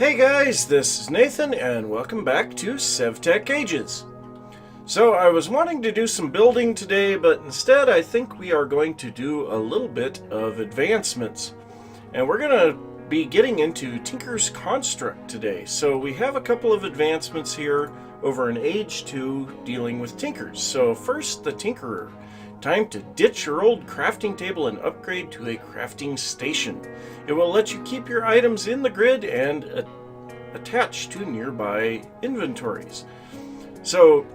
Hey guys, this is Nathan and welcome back to SevTech Ages. So I was wanting to do some building today, but instead I think we are going to do a little bit of advancements. And we're going to be getting into Tinker's Construct today. So we have a couple of advancements here over in Age 2 dealing with Tinkers. So first, the Tinkerer. Time to ditch your old crafting table and upgrade to a crafting station. It will let you keep your items in the grid and attach to nearby inventories. So,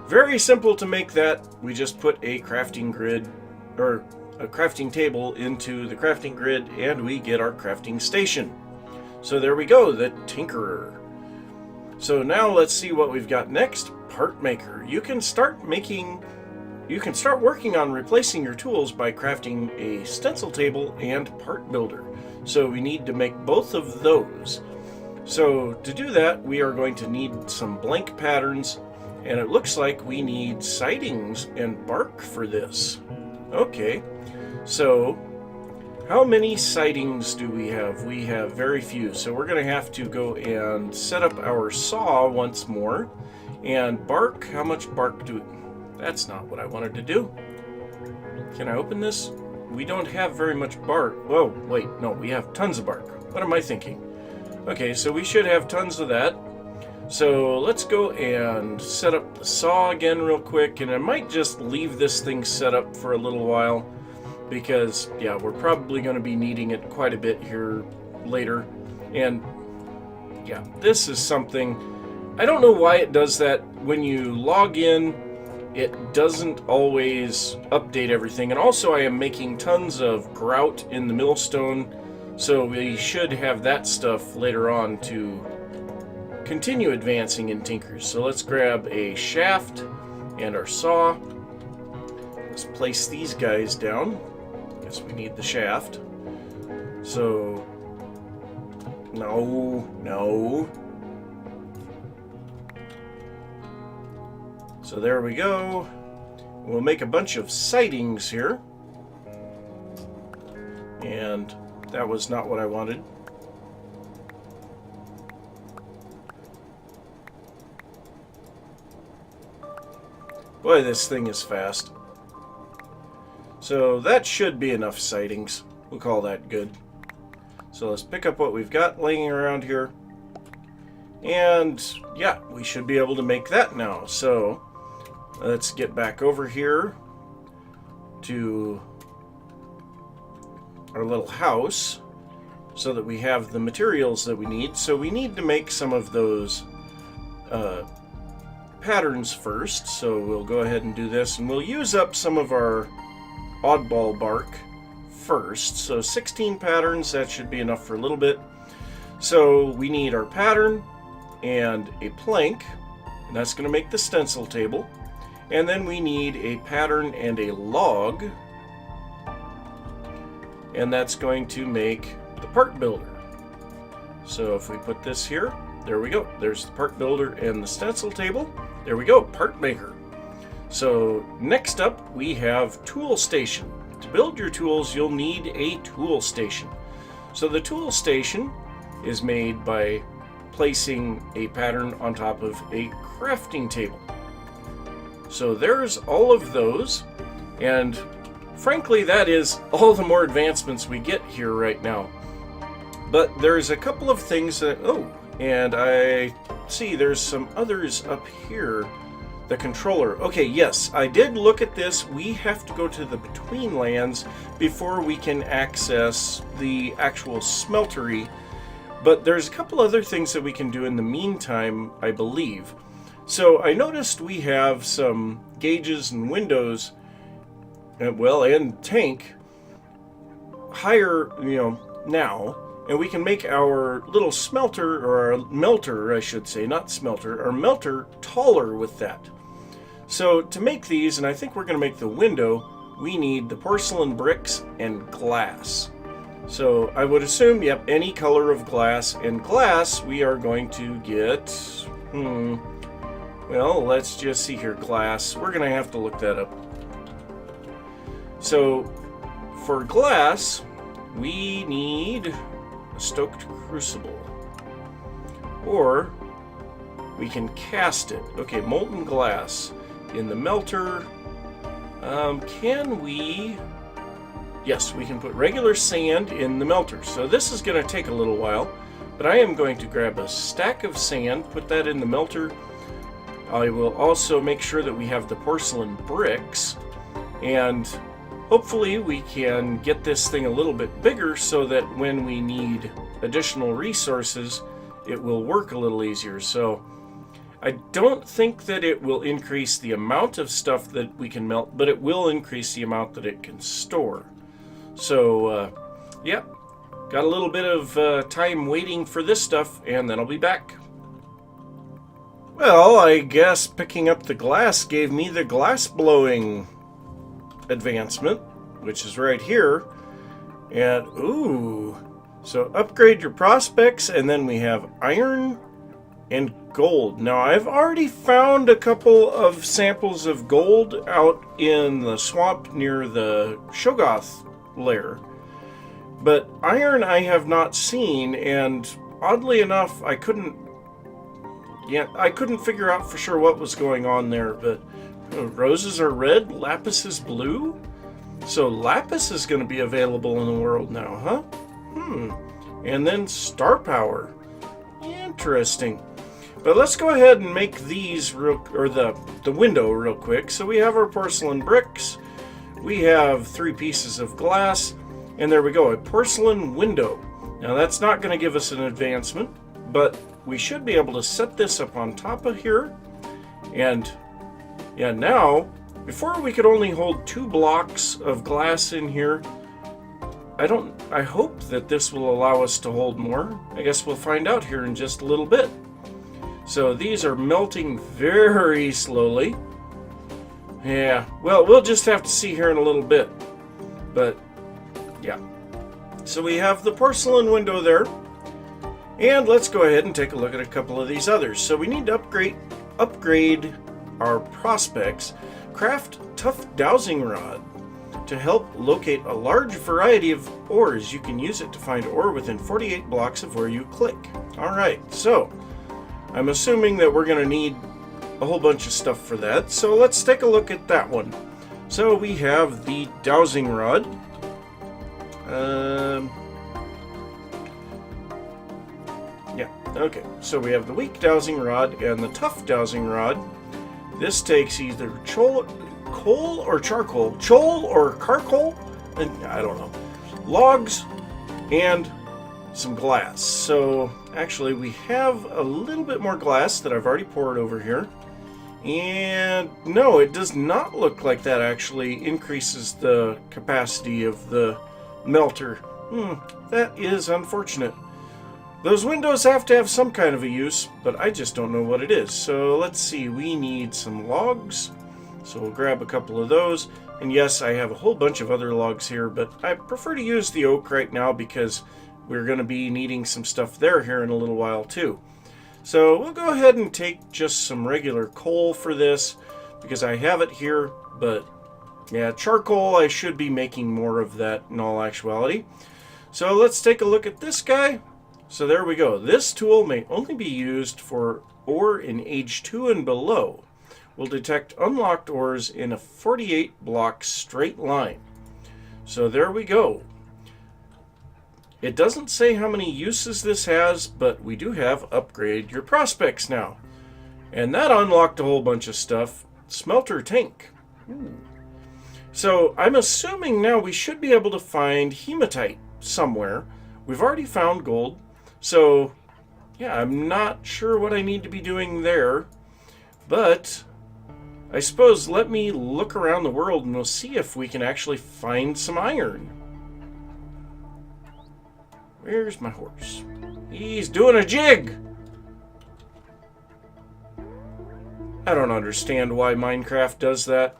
very simple to make that. We just put a crafting grid, or a crafting table into the crafting grid, and we get our crafting station. So there we go, the Tinkerer. So now let's see what we've got next. Part Maker. You can start working on replacing your tools by crafting a stencil table and part builder. So we need to make both of those. So to do that, we are going to need some blank patterns, and it looks like we need sidings and bark for this. Okay, so how many sidings do we have? We have very few, so we're going to have to go and set up our saw once more. And bark, how much bark do we... That's not what I wanted to do. Can I open this? We don't have very much bark. Whoa, wait, no, we have tons of bark. What am I thinking? Okay, so we should have tons of that. So let's go and set up the saw again real quick, and I might just leave this thing set up for a little while because, yeah, we're probably going to be needing it quite a bit here later. And, yeah, this is something... I don't know why it does that. When you log in, it doesn't always update everything. And also I am making tons of grout in the millstone, so we should have that stuff later on to continue advancing in Tinkers. So let's grab a shaft and our saw. Let's place these guys down. Guess we need the shaft. So, no. So there we go. We'll make a bunch of sidings here. And that was not what I wanted. Boy, this thing is fast. So that should be enough sidings. We'll call that good. So let's pick up what we've got laying around here. And yeah, we should be able to make that now. So let's get back over here to our little house so that we have the materials that we need. So we need to make some of those patterns first. So we'll go ahead and do this, and we'll use up some of our oddball bark first. So 16 patterns, that should be enough for a little bit. So we need our pattern and a plank, and that's going to make the stencil table. And then we need a pattern and a log, and that's going to make the part builder. So if we put this here, there we go. There's the part builder and the stencil table. There we go, part maker. So next up we have tool station. To build your tools, you'll need a tool station. So the tool station is made by placing a pattern on top of a crafting table. So there's all of those, and frankly that is all the more advancements we get here right now. But there's a couple of things that, and I see there's some others up here. The controller. Okay, yes, I did look at this. We have to go to the Beweenlands before we can access the actual smeltery, but there's a couple other things that we can do in the meantime, I believe. So I noticed we have some gauges and windows, and tank higher, now, and we can make our little smelter, or our melter, I should say, not smelter, our melter taller with that. So to make these, and I think we're going to make the window, we need the porcelain bricks and glass. So I would assume, yep, any color of glass, and glass we are going to get, well, let's just see here, glass. We're going to have to look that up. So for glass, we need a stoked crucible. or we can cast it. Okay, molten glass in the melter. Can we? Yes, we can put regular sand in the melter. So this is going to take a little while, but I am going to grab a stack of sand, put that in the melter. I will also make sure that we have the porcelain bricks, and hopefully we can get this thing a little bit bigger so that when we need additional resources, it will work a little easier. So I don't think that it will increase the amount of stuff that we can melt, but it will increase the amount that it can store. So, yeah, got a little bit of time waiting for this stuff, and then I'll be back. Well, I guess picking up the glass gave me the glass blowing advancement, which is right here. And, ooh, so upgrade your prospects, and then we have iron and gold. Now, I've already found a couple of samples of gold out in the swamp near the Shoggoth lair, but iron I have not seen, and oddly enough, I couldn't figure out for sure what was going on there. But roses are red, lapis is blue, so lapis is going to be available in the world now, huh? And then star power, interesting. But let's go ahead and make these the window real quick. So we have our porcelain bricks, we have 3 pieces of glass, and there we go, a porcelain window. Now that's not going to give us an advancement, but we should be able to set this up on top of here. And yeah, now, before we could only hold 2 blocks of glass in here. I hope that this will allow us to hold more. I guess we'll find out here in just a little bit. So these are melting very slowly. Yeah, well, we'll just have to see here in a little bit. But, yeah. So we have the porcelain window there. And let's go ahead and take a look at a couple of these others. So we need to upgrade our prospects. Craft tough dowsing rod to help locate a large variety of ores. You can use it to find ore within 48 blocks of where you click. Alright, so I'm assuming that we're going to need a whole bunch of stuff for that. So let's take a look at that one. So we have the dowsing rod. Yeah, okay. So we have the weak dowsing rod and the tough dowsing rod. This takes either coal or charcoal, chol or charcoal, and I don't know, logs, and some glass. So actually we have a little bit more glass that I've already poured over here, and no, it does not look like that actually increases the capacity of the melter. That is unfortunate. Those windows have to have some kind of a use, but I just don't know what it is. So let's see, we need some logs. So we'll grab a couple of those. And yes, I have a whole bunch of other logs here, but I prefer to use the oak right now because we're going to be needing some stuff there here in a little while too. So we'll go ahead and take just some regular coal for this because I have it here, but yeah, charcoal, I should be making more of that in all actuality. So let's take a look at this guy. So there we go. This tool may only be used for ore in age 2 and below. Will detect unlocked ores in a 48 block straight line. So there we go. It doesn't say how many uses this has, but we do have upgrade your prospects now. And that unlocked a whole bunch of stuff. Smelter tank. So I'm assuming now we should be able to find hematite somewhere. We've already found gold. So yeah, I'm not sure what I need to be doing there. But I suppose let me look around the world and we'll see if we can actually find some iron. Where's my horse? He's doing a jig! I don't understand why Minecraft does that.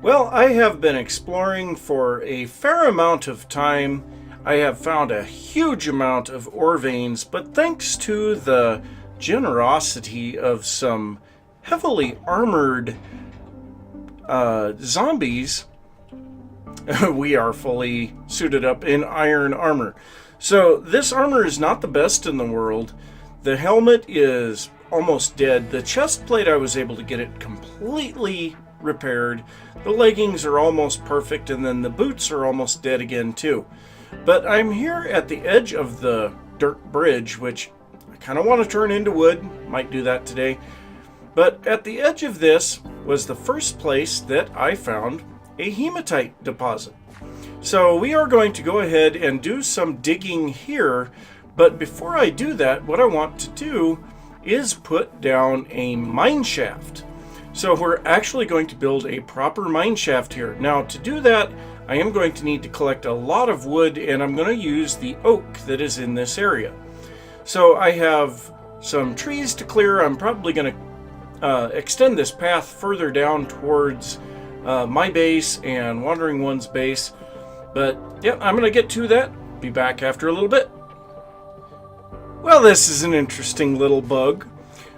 Well, I have been exploring for a fair amount of time. I have found a huge amount of ore veins, but thanks to the generosity of some heavily armored zombies, we are fully suited up in iron armor. So this armor is not the best in the world, The helmet is almost dead. The chest plate, I was able to get it completely repaired. The leggings are almost perfect, and then the boots are almost dead again too. But I'm here at the edge of the dirt bridge, which I kind of want to turn into wood. Might do that today. But at the edge of this was the first place that I found a hematite deposit. So we are going to go ahead and do some digging here. But before I do that, what I want to do is put down a mine shaft. So we're actually going to build a proper mine shaft here. Now to do that, I am going to need to collect a lot of wood, and I'm going to use the oak that is in this area. So I have some trees to clear. I'm probably going to extend this path further down towards my base and Wandering One's base. But yeah, I'm going to get to that. Be back after a little bit. Well, this is an interesting little bug.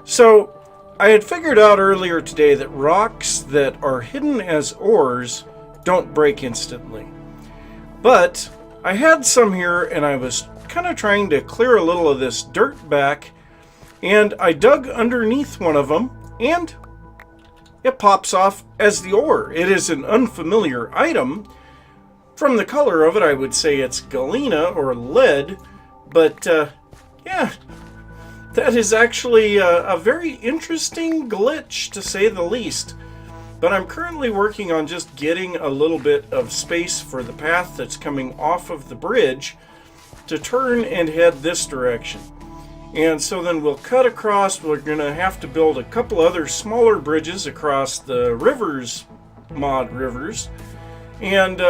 So I had figured out earlier today that rocks that are hidden as ores don't break instantly. But I had some here, and I was kind of trying to clear a little of this dirt back, and I dug underneath one of them, and it pops off as the ore. It is an unfamiliar item. From the color of it, I would say it's galena or lead, but yeah, that is actually a very interesting glitch, to say the least. But I'm currently working on just getting a little bit of space for the path that's coming off of the bridge to turn and head this direction. And so then we'll cut across. We're going to have to build a couple other smaller bridges across the rivers, mod rivers. And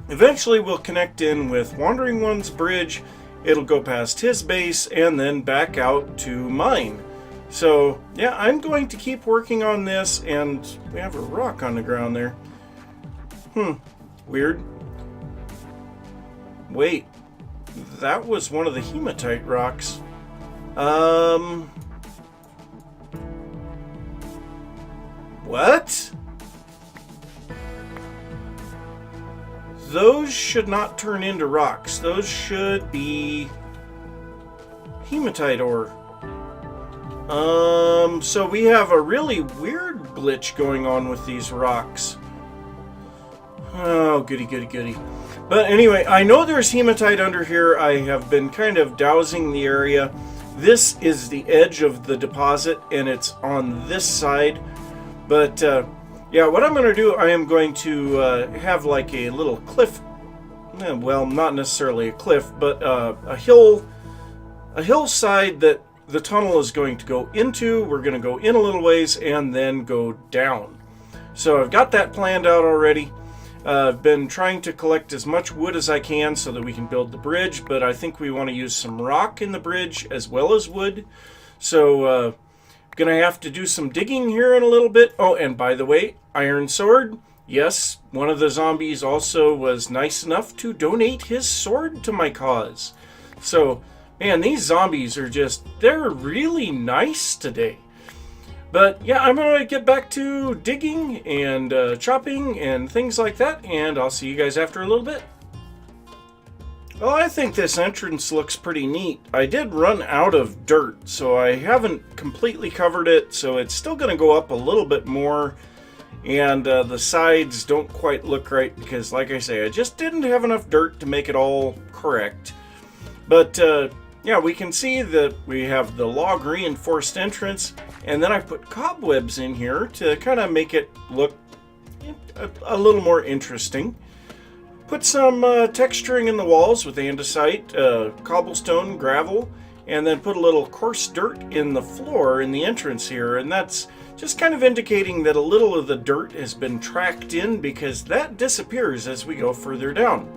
eventually we'll connect in with Wandering One's bridge. It'll go past his base and then back out to mine. So yeah, I'm going to keep working on this, and we have a rock on the ground there. Weird. Wait, that was one of the hematite rocks. What? Those should not turn into rocks. Those should be hematite ore. So we have a really weird glitch going on with these rocks. Oh, goody, goody, goody. But anyway, I know there's hematite under here. I have been kind of dowsing the area. This is the edge of the deposit, and it's on this side. But yeah, what I'm going to do, I am going to have like a little cliff. Well, not necessarily a cliff, but a hillside that the tunnel is going to go into. We're going to go in a little ways and then go down. So I've got that planned out already. I've been trying to collect as much wood as I can so that we can build the bridge, but I think we want to use some rock in the bridge as well as wood. So gonna have to do some digging here in a little bit. Oh, and by the way, iron sword. Yes, one of the zombies also was nice enough to donate his sword to my cause. So man, these zombies are they're really nice today. But yeah, I'm going to get back to digging and chopping and things like that, and I'll see you guys after a little bit. Well, I think this entrance looks pretty neat. I did run out of dirt, so I haven't completely covered it, so it's still going to go up a little bit more, and the sides don't quite look right because, like I say, I just didn't have enough dirt to make it all correct. But yeah, we can see that we have the log reinforced entrance, and then I put cobwebs in here to kind of make it look a little more interesting. Put some texturing in the walls with andesite, cobblestone, gravel, and then put a little coarse dirt in the floor in the entrance here, and that's just kind of indicating that a little of the dirt has been tracked in, because that disappears as we go further down.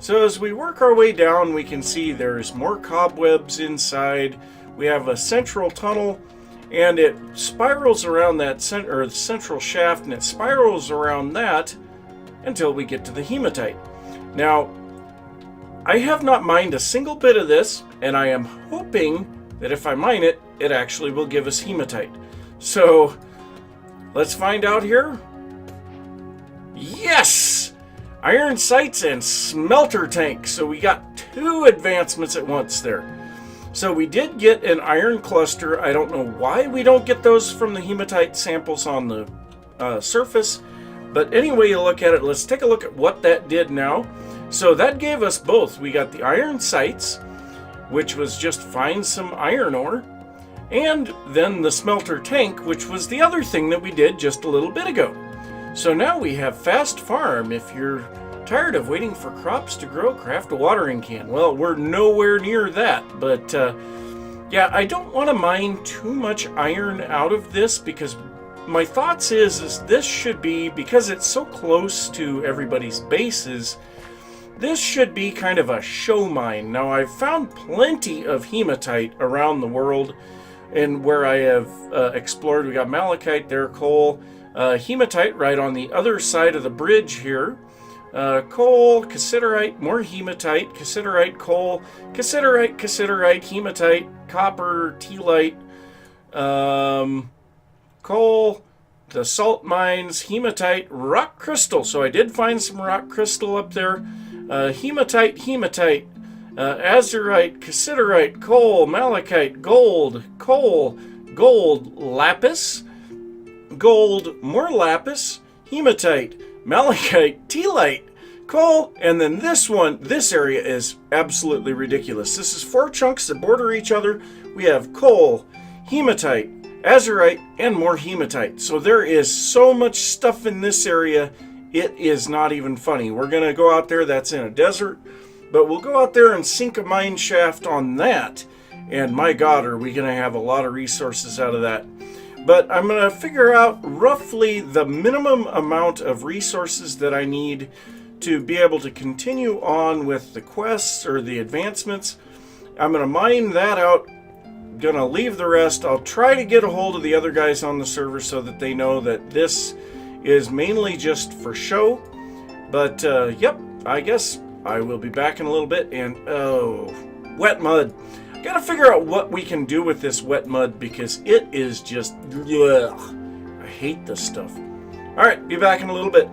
So as we work our way down, we can see there's more cobwebs inside. We have a central tunnel, and it spirals around that central shaft, and it spirals around that until we get to the hematite. Now, I have not mined a single bit of this, and I am hoping that if I mine it, it actually will give us hematite. So let's find out here. Yes! Iron sights and smelter tank. So we got two advancements at once there. So we did get an iron cluster. I don't know why we don't get those from the hematite samples on the surface. But anyway you look at it, let's take a look at what that did now. So that gave us both. We got the iron sights, which was just find some iron ore. And then the smelter tank, which was the other thing that we did just a little bit ago. So now we have fast farm. If you're tired of waiting for crops to grow, craft a watering can. Well, we're nowhere near that, but yeah, I don't want to mine too much iron out of this because my thoughts is this should be, because it's so close to everybody's bases, this should be kind of a show mine. Now, I've found plenty of hematite around the world, and where I have explored, we got malachite there, coal, hematite right on the other side of the bridge here. Coal, cassiterite, more hematite, cassiterite, coal, cassiterite, hematite, copper, tealite, coal, the salt mines, hematite, rock crystal. So I did find some rock crystal up there. Hematite, azurite, cassiterite, coal, malachite, gold, coal, gold, lapis, gold, more lapis, hematite, malachite, tealite, coal, and then this area is absolutely ridiculous. This is 4 chunks that border each other. We have coal, hematite, azurite, and more hematite. So there is so much stuff in this area, it is not even funny. We're going to go out there, that's in a desert, but we'll go out there and sink a mine shaft on that, and my God, are we going to have a lot of resources out of that. But I'm going to figure out roughly the minimum amount of resources that I need to be able to continue on with the quests or the advancements. I'm going to mine that out. Going to leave the rest. I'll try to get a hold of the other guys on the server so that they know that this is mainly just for show. But, yep, I guess I will be back in a little bit. And, oh, wet mud. Gotta figure out what we can do with this wet mud because it is just, ugh. I hate this stuff. Alright, be back in a little bit.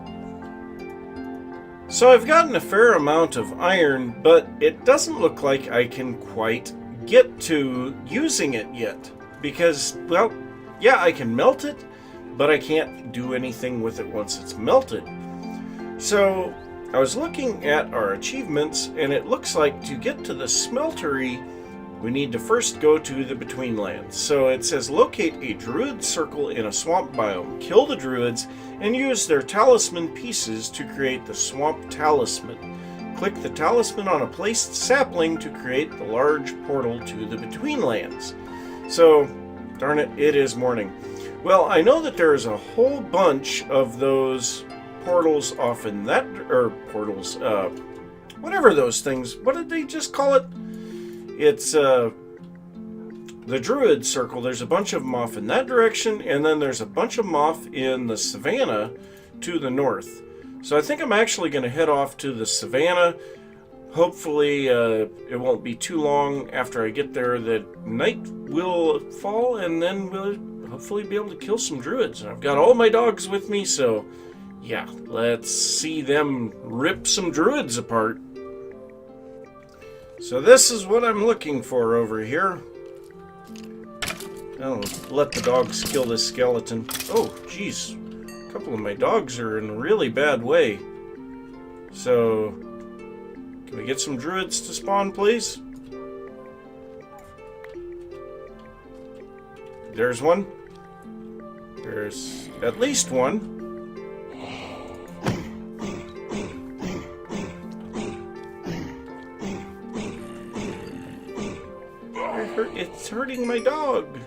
So I've gotten a fair amount of iron, but it doesn't look like I can quite get to using it yet. Because, well, yeah, I can melt it, but I can't do anything with it once it's melted. So I was looking at our achievements, and it looks like to get to the smeltery, we need to first go to the Beweenlands. So it says locate a Druid circle in a swamp biome, kill the Druids, and use their Talisman pieces to create the Swamp Talisman. Click the Talisman on a placed sapling to create the large portal to the Beweenlands. So, darn it, it is morning. Well, I know that there is a whole bunch of those portals off in that, or portals, whatever those things, what did they just call it? It's the Druid circle. There's a bunch of them off in that direction, and then there's a bunch of them off in the savannah to the north. So I think I'm actually going to head off to the savannah. Hopefully it won't be too long after I get there that night will fall, and then we'll hopefully be able to kill some Druids. And I've got all my dogs with me, so yeah, let's see them rip some Druids apart. So this is what I'm looking for over here. I'll let the dogs kill this skeleton. Oh, jeez. A couple of my dogs are in a really bad way. So, can we get some Druids to spawn, please? There's one. There's at least one. It's hurting my dog.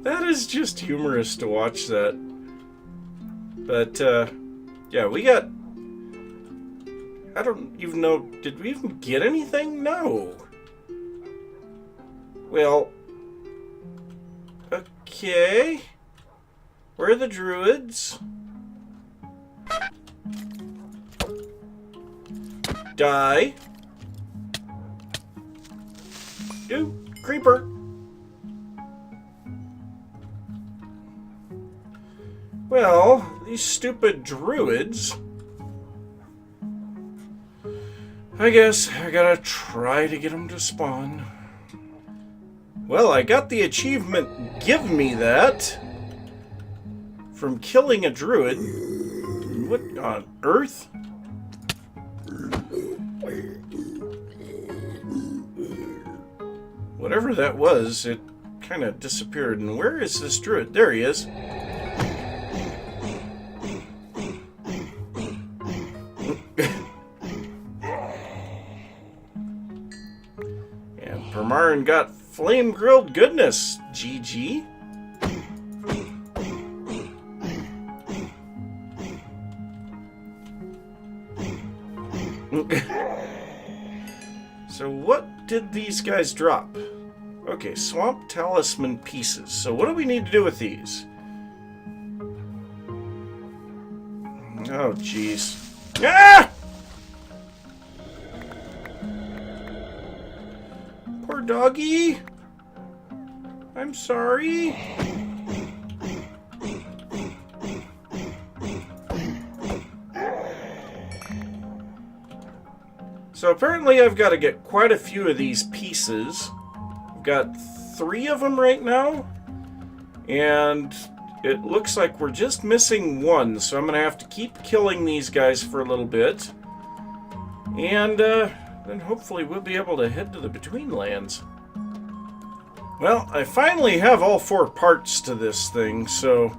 That is just humorous to watch that. But, yeah, we got... I don't even know... Did we even get anything? No. Well... Okay... Where are the Druids? Die. Ooh, creeper. Well, these stupid Druids I guess I gotta try to get them to spawn. Well, I got the achievement, give me that, from killing a druid. What on earth? Whatever that was, it kind of disappeared. And where is this druid? There he is. And Permarin got flame grilled goodness. GG. So what did these guys drop? Okay, swamp talisman pieces. So what do we need to do with these? Oh, jeez. Ah! Poor doggy. I'm sorry. So apparently I've got to get quite a few of these pieces. I've got 3 of them right now. And it looks like we're just missing 1. So I'm going to have to keep killing these guys for a little bit. And then hopefully we'll be able to head to the Beweenlands. Well, I finally have all 4 parts to this thing. So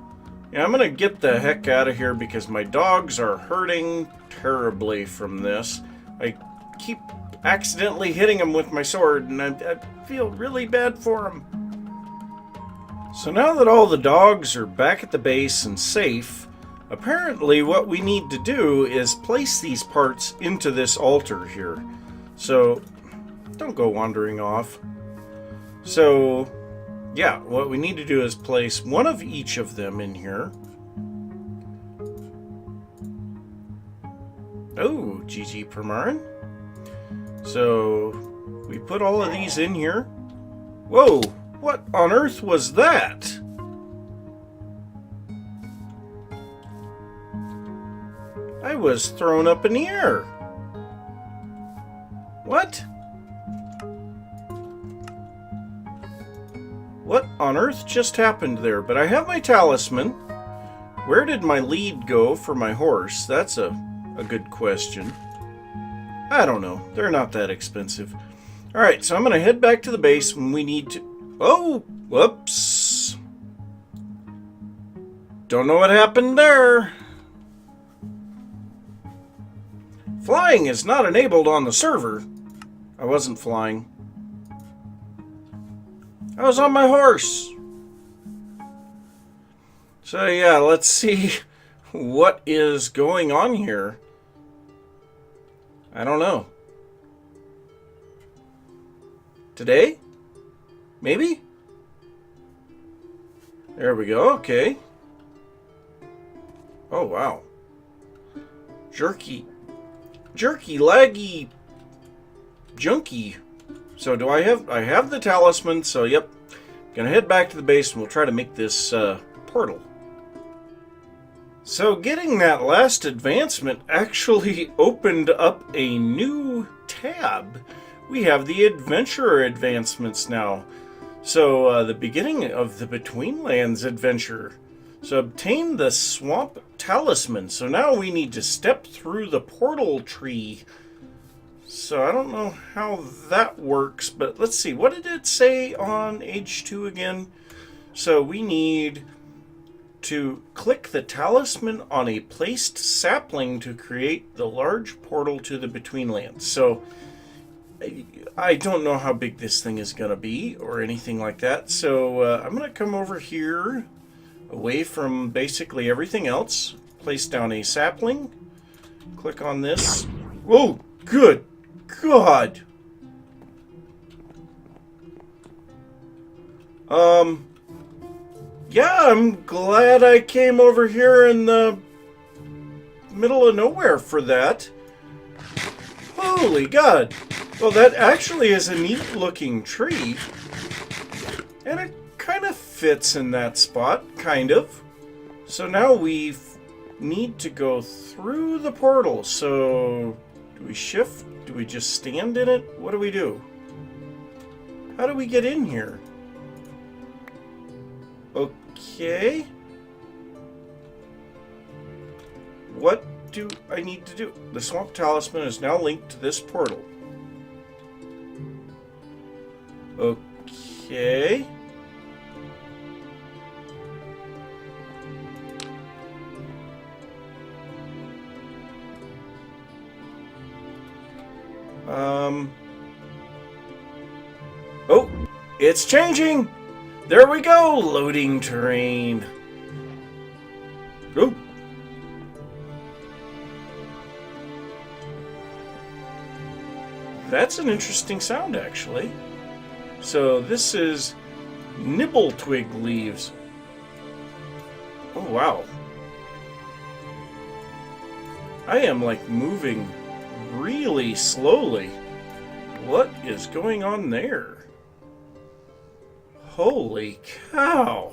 yeah, I'm going to get the heck out of here because my dogs are hurting terribly from this. I keep accidentally hitting them with my sword, and I feel really bad for them. So now that all the dogs are back at the base and safe, apparently what we need to do is place these parts into this altar here. So don't go wandering off. So yeah, what we need to do is place 1 of each of them in here. Oh, GG Permarin. So we put all of these in here. Whoa, what on earth was that? I was thrown up in the air. What? What on earth just happened there? But I have my talisman. Where did my lead go for my horse? That's a good question. I don't know. They're not that expensive. Alright, so I'm going to head back to the base when we need to... Oh! Whoops! Don't know what happened there. Flying is not enabled on the server. I wasn't flying. I was on my horse. So yeah, let's see what is going on here. I don't know. Today? Maybe? There we go, okay. Oh, wow. Jerky, laggy, junky. So do I have the talisman, so yep. Gonna head back to the base and we'll try to make this portal. So getting that last advancement actually opened up a new tab. We have the adventurer advancements now. So the beginning of the Beweenlands adventure. So obtain the swamp talisman. So now we need to step through the portal tree. So I don't know how that works, but let's see. What did it say on age 2 again? So we need to click the talisman on a placed sapling to create the large portal to the Beweenlands. So I don't know how big this thing is going to be or anything like that. So I'm going to come over here away from basically everything else. Place down a sapling. Click on this. Oh, good God. Yeah, I'm glad I came over here in the middle of nowhere for that. Holy God. Well, that actually is a neat looking tree. And it kind of fits in that spot, kind of. So now we need to go through the portal. So Do we shift? Do we just stand in it? What do we do? How do we get in here? Okay. What do I need to do? The Swamp Talisman is now linked to this portal. Okay. Oh, it's changing! There we go! Loading terrain. Oh. That's an interesting sound, actually. So this is nibble twig leaves. Oh, wow. I am, like, moving really slowly. What is going on there? Holy cow!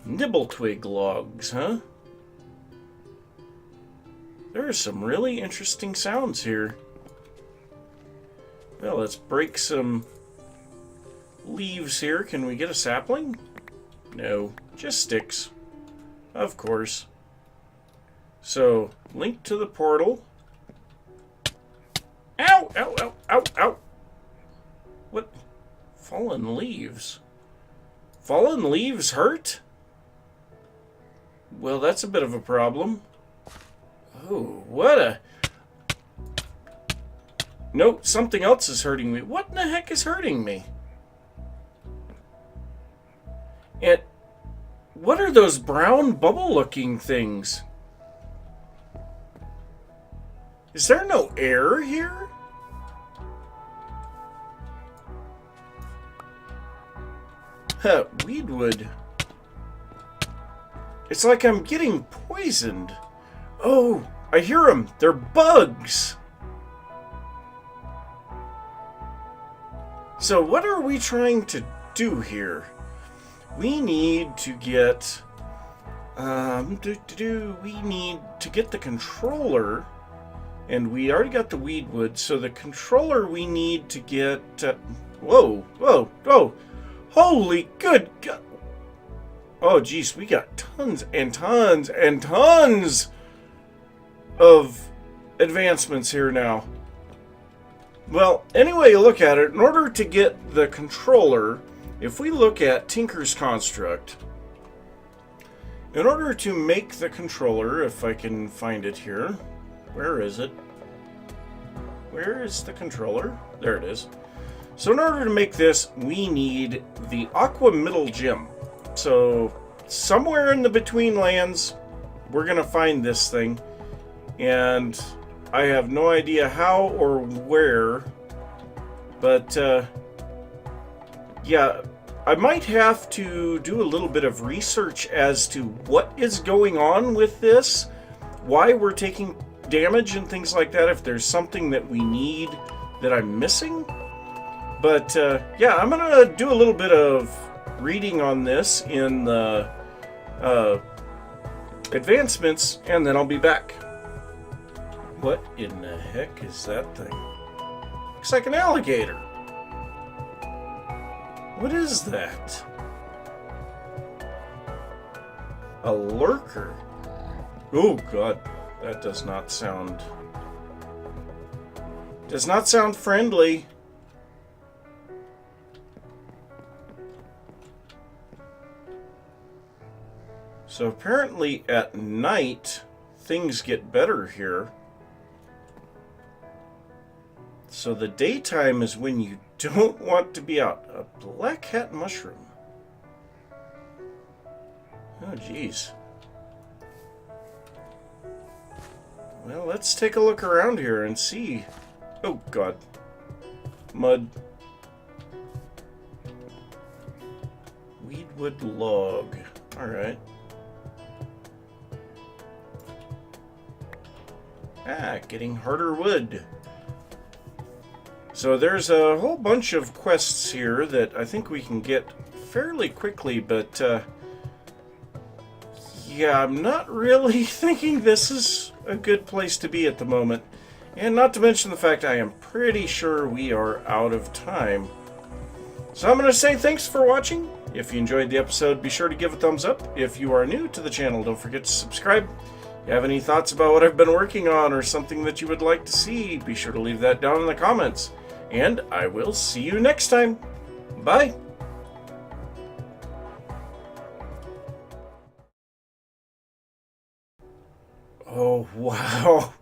Nibble twig logs, huh? There are some really interesting sounds here. Well, let's break some leaves here. Can we get a sapling? No, just sticks. Of course. So, link to the portal. Ow! Ow! Ow! Ow! Ow! What? Fallen leaves. Fallen leaves hurt? Well, that's a bit of a problem. Oh, what a... Nope, something else is hurting me. What in the heck is hurting me? And what are those brown bubble-looking things? Is there no air here? Huh, weedwood. It's like I'm getting poisoned. Oh, I hear them. They're bugs. So what are we trying to do here? We need to get... we need to get the controller... And we already got the weedwood, so the controller we need to get... whoa, whoa, whoa! Holy good God! Oh, geez, we got tons and tons and tons of advancements here now. Well, anyway you look at it, in order to get the controller, if we look at Tinker's Construct, in order to make the controller, if I can find it here... Where is it? Where is the controller? There it is. So in order to make this, we need the Aqua Middle Gem. So somewhere in the Betweenlands, we're going to find this thing. And I have no idea how or where. But, yeah, I might have to do a little bit of research as to what is going on with this. Why we're taking damage and things like that, if there's something that we need that I'm missing. But yeah, I'm gonna do a little bit of reading on this in the advancements, and then I'll be back. What in the heck is that thing? Looks like an alligator. What is that? A lurker. Oh God. That does not sound friendly. So apparently at night things get better here. So the daytime is when you don't want to be out. A black hat mushroom. Oh geez. Well, let's take a look around here and see. Oh, God. Mud. Weedwood log. Alright. Ah, getting harder wood. So there's a whole bunch of quests here that I think we can get fairly quickly, but, yeah, I'm not really thinking this is a good place to be at the moment. And not to mention the fact I am pretty sure we are out of time. So I'm going to say thanks for watching. If you enjoyed the episode, be sure to give a thumbs up. If you are new to the channel, don't forget to subscribe. If you have any thoughts about what I've been working on or something that you would like to see, be sure to leave that down in the comments. And I will see you next time. Bye. Oh, wow.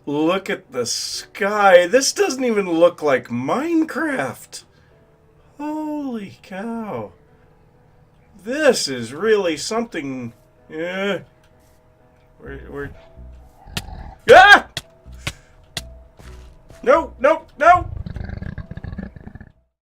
Look at the sky. This doesn't even look like Minecraft. Holy cow. This is really something. Yeah. We're... Ah! No, no, no!